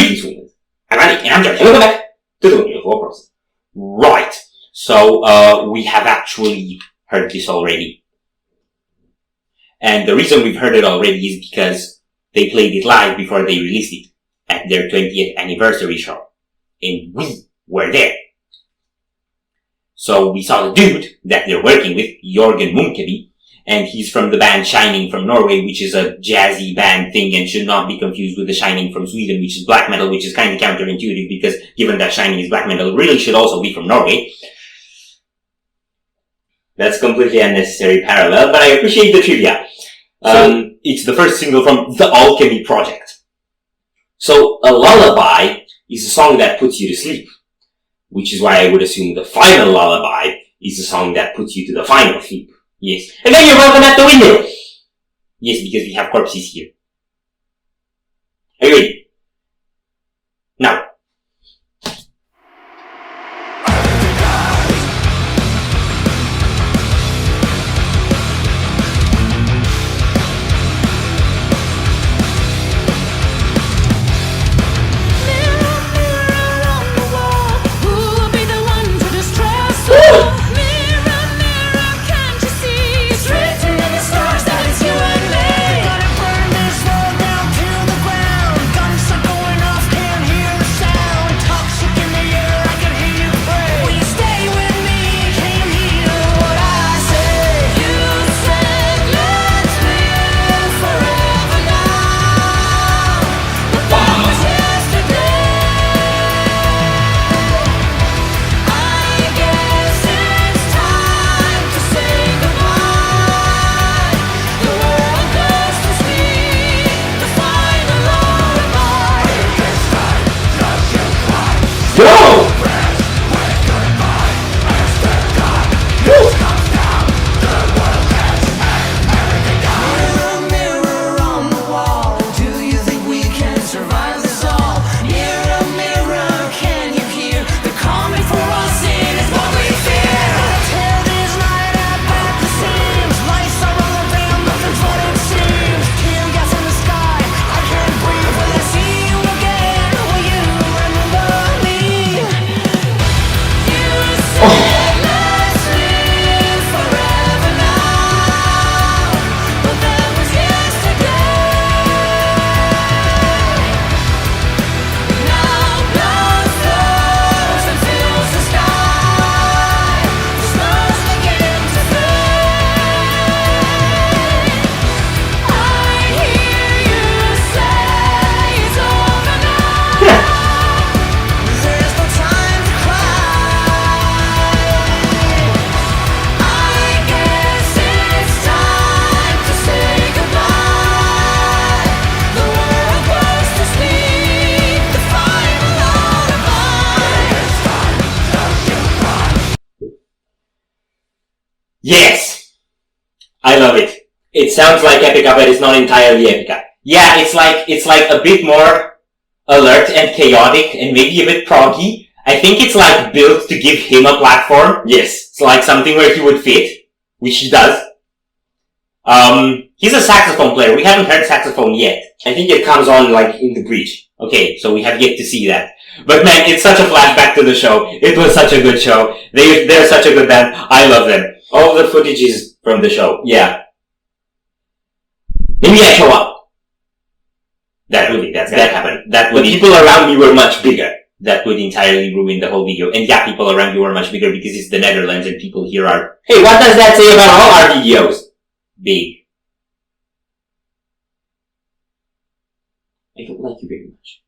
Greetings, Windmill. I'm Andy, and I'm Jack, and welcome back to the Windmill of course. Right, so, we have actually heard this already. And the reason we've heard it already is because they played it live before they released it at their 20th anniversary show. And we were there. So we saw the dude that they're working with, Jørgen Munkeby, and he's from the band Shining from Norway, which is a jazzy band thing and should not be confused with the Shining from Sweden, which is black metal, which is kind of counterintuitive because given that Shining is black metal, it really should also be from Norway. That's completely unnecessary parallel, but I appreciate the trivia. It's the first single from the Alchemy project. So, a lullaby is a song that puts you to sleep, which is why I would assume the final lullaby is a song that puts you to the final sleep. Yes. And then you're welcome at the window! Yes, because we have corpses here. Are you ready? Now. Go! Yes! I love it. It sounds like Epica, but it's not entirely Epica. Yeah, it's like a bit more alert and chaotic and maybe a bit proggy. I think it's like built to give him a platform. Yes. It's like something where he would fit, which he does. He's a saxophone player. We haven't heard saxophone yet. I think it comes on like in the bridge. Okay, so we have yet to see that. But man, it's such a flashback to the show. It was such a good show. They're such a good band. I love them. All the footage is from the show. Yeah. Maybe I show up. That happened. The people around me were much bigger. That would entirely ruin the whole video. And yeah, people around you are much bigger because it's the Netherlands and people here are, hey, what does that say about all our videos? Big. I don't like you very much.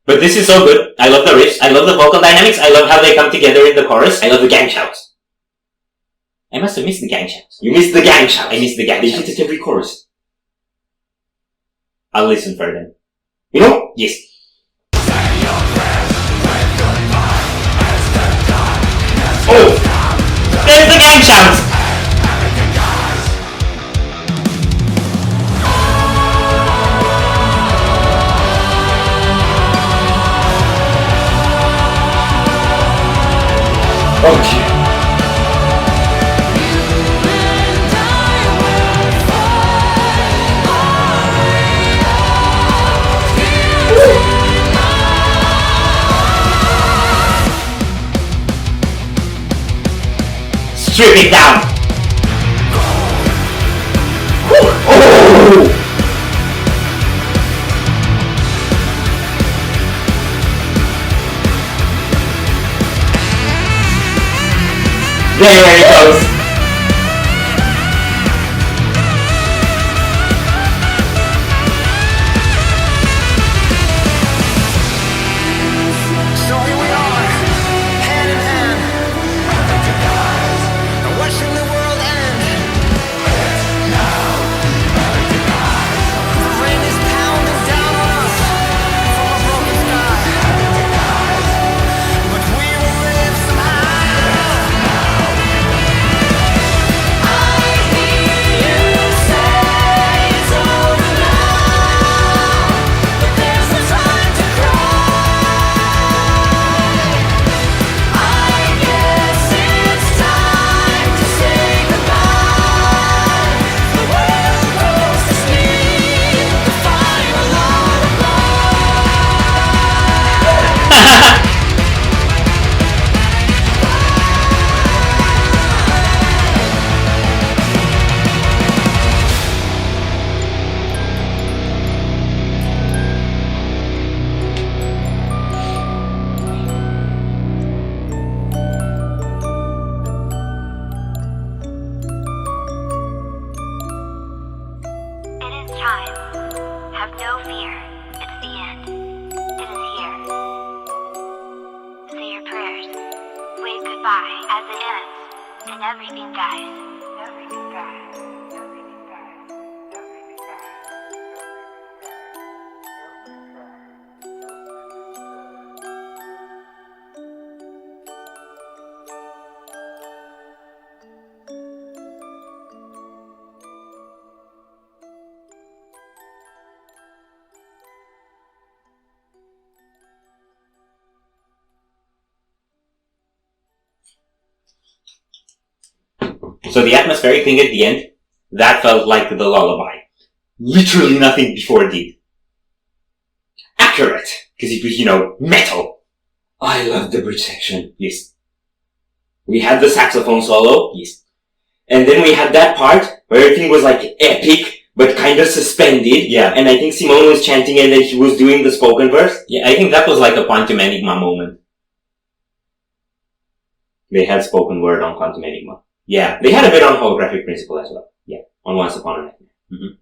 But this is so good. I love the riffs. I love the vocal dynamics. I love how they come together in the chorus. I love the gang shouts. I must have missed the gang shouts. You missed the gang shouts. I missed the gang shouts. They hit it every chorus. I'll listen for them. You know? Yes. Oh! There's the gang shouts! Okay. strip it down. Oh! There it goes. Have no fear, it's the end. It is here. Say your prayers. Wave goodbye as it ends, and everything dies. Everything dies. Everything dies. Everything So the atmospheric thing at the end, that felt like the Lullaby. Literally nothing before did. Accurate, because it was, metal. I love the bridge section. Yes. We had the saxophone solo. Yes. And then we had that part where everything was like epic, but kind of suspended. Yeah. And I think Simone was chanting and then he was doing the spoken verse. Yeah, I think that was like a Quantum Enigma moment. They had spoken word on Quantum Enigma. Yeah, they had a bit on Holographic Principle as well. Yeah, on Once Upon a Nightmare. Mm-hmm.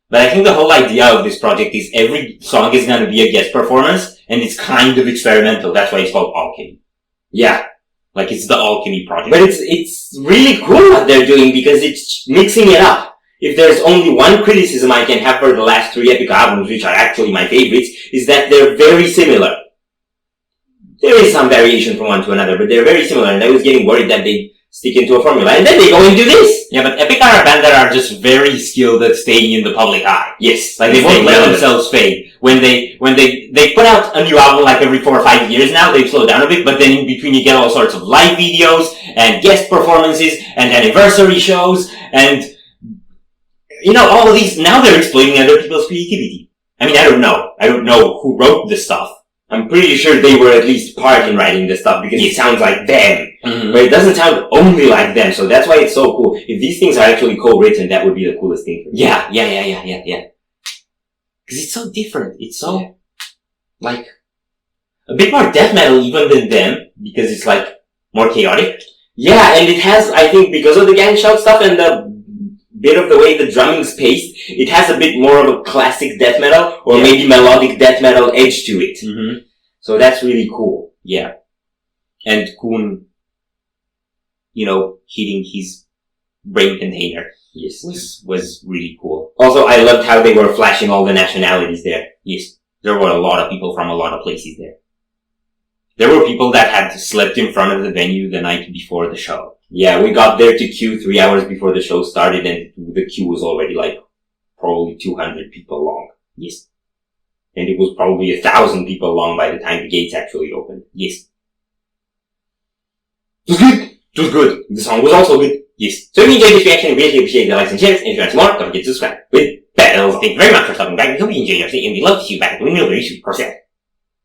But I think the whole idea of this project is every song is going to be a guest performance, and it's kind of experimental. That's why it's called Alchemy. Yeah, like it's the Alchemy project. But it's really cool what they're doing because it's mixing it up. If there's only one criticism I can have for the last 3 Epica albums, which are actually my favorites, is that they're very similar. There is some variation from one to another, but they're very similar, and I was getting worried that they stick into a formula, and then they go into this! Yeah, but Epica are a band that are just very skilled at staying in the public eye. Yes. Like, they won't let themselves fade. When they put out a new album like every 4 or 5 years now, they've slowed down a bit, but then in between you get all sorts of live videos, and guest performances, and anniversary shows, and, all of these, now they're exploiting other people's creativity. I mean, I don't know who wrote this stuff. I'm pretty sure they were at least part in writing this stuff because it sounds like them. Mm-hmm. But it doesn't sound only like them, so that's why it's so cool. If these things are actually co-written, that would be the coolest thing for me. Yeah. Because it's so different. It's so, like, a bit more death metal even than them, because it's, like, more chaotic. Yeah, and it has, I think, because of the gang shout stuff and the bit of the way the drumming's paced, it has a bit more of a classic death metal, or maybe melodic death metal edge to it. Mm-hmm. So that's really cool. Yeah. And Kuhn, hitting his brain container. Yes. Was really cool. Also, I loved how they were flashing all the nationalities there. Yes. There were a lot of people from a lot of places there. There were people that had slept in front of the venue the night before the show. Yeah, we got there to queue 3 hours before the show started, and the queue was already probably 200 people long. Yes. And it was probably 1,000 people long by the time the gates actually opened. Yes. It was good. It was good. The song was also good. Yes. So if you enjoyed this reaction, I really appreciate the likes and shares. And if you want some more, don't forget to subscribe with bells. Thank you very much for stopping by. We hope you enjoyed your stay, and we'd love to see you back at the Windmill very soon.